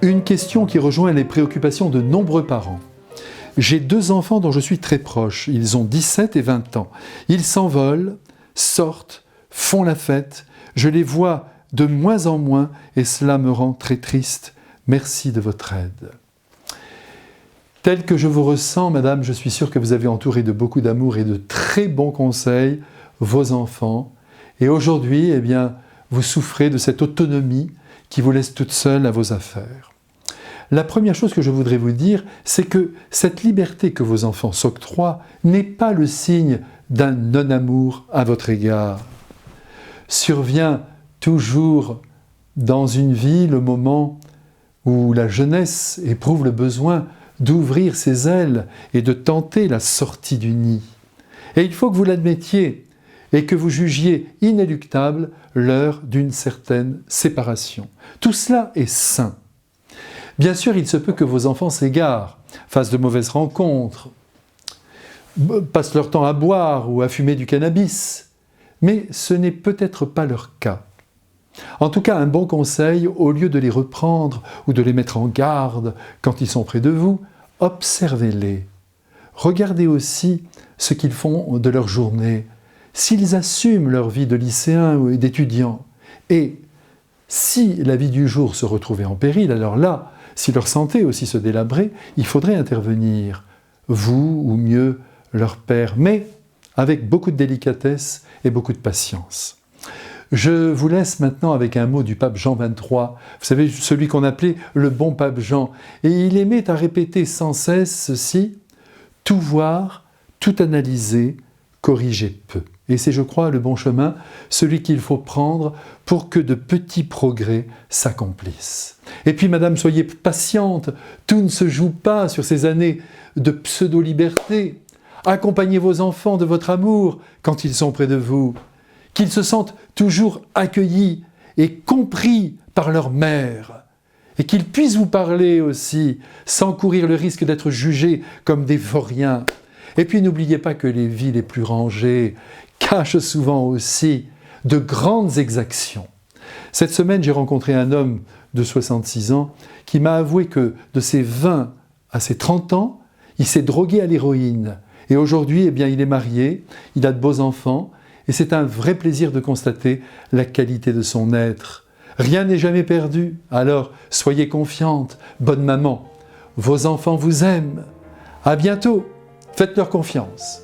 Une question qui rejoint les préoccupations de nombreux parents. J'ai 2 enfants dont je suis très proche. Ils ont 17 et 20 ans. Ils s'envolent, sortent, font la fête. Je les vois de moins en moins et cela me rend très triste. Merci de votre aide. Tel que je vous ressens, madame, je suis sûr que vous avez entouré de beaucoup d'amour et de très bons conseils vos enfants. Et aujourd'hui, eh bien, vous souffrez de cette autonomie qui vous laisse toute seule à vos affaires. La première chose que je voudrais vous dire, c'est que cette liberté que vos enfants s'octroient n'est pas le signe d'un non-amour à votre égard. Survient toujours dans une vie le moment où la jeunesse éprouve le besoin d'ouvrir ses ailes et de tenter la sortie du nid. Et il faut que vous l'admettiez et que vous jugiez inéluctable l'heure d'une certaine séparation. Tout cela est sain. Bien sûr, il se peut que vos enfants s'égarent, fassent de mauvaises rencontres, passent leur temps à boire ou à fumer du cannabis, mais ce n'est peut-être pas leur cas. En tout cas, un bon conseil, au lieu de les reprendre ou de les mettre en garde quand ils sont près de vous, observez-les. Regardez aussi ce qu'ils font de leur journée, s'ils assument leur vie de lycéen ou d'étudiant. Et si la vie du jour se retrouvait en péril, alors là, si leur santé aussi se délabrait, il faudrait intervenir, vous ou mieux leur père, mais avec beaucoup de délicatesse et beaucoup de patience. Je vous laisse maintenant avec un mot du pape Jean XXIII, vous savez, celui qu'on appelait le bon pape Jean, et il aimait à répéter sans cesse ceci, « Tout voir, tout analyser, corriger peu ». Et c'est, je crois, le bon chemin, celui qu'il faut prendre pour que de petits progrès s'accomplissent. Et puis, madame, soyez patiente, tout ne se joue pas sur ces années de pseudo-liberté. Accompagnez vos enfants de votre amour quand ils sont près de vous, qu'ils se sentent toujours accueillis et compris par leur mère, et qu'ils puissent vous parler aussi, sans courir le risque d'être jugés comme des vauriens. Et puis n'oubliez pas que les vies les plus rangées cachent souvent aussi de grandes exactions. Cette semaine, j'ai rencontré un homme de 66 ans qui m'a avoué que de ses 20 à ses 30 ans, il s'est drogué à l'héroïne. Et aujourd'hui, eh bien, il est marié, il a de beaux enfants, et c'est un vrai plaisir de constater la qualité de son être. Rien n'est jamais perdu, alors soyez confiante, bonne maman. Vos enfants vous aiment. À bientôt, faites-leur confiance.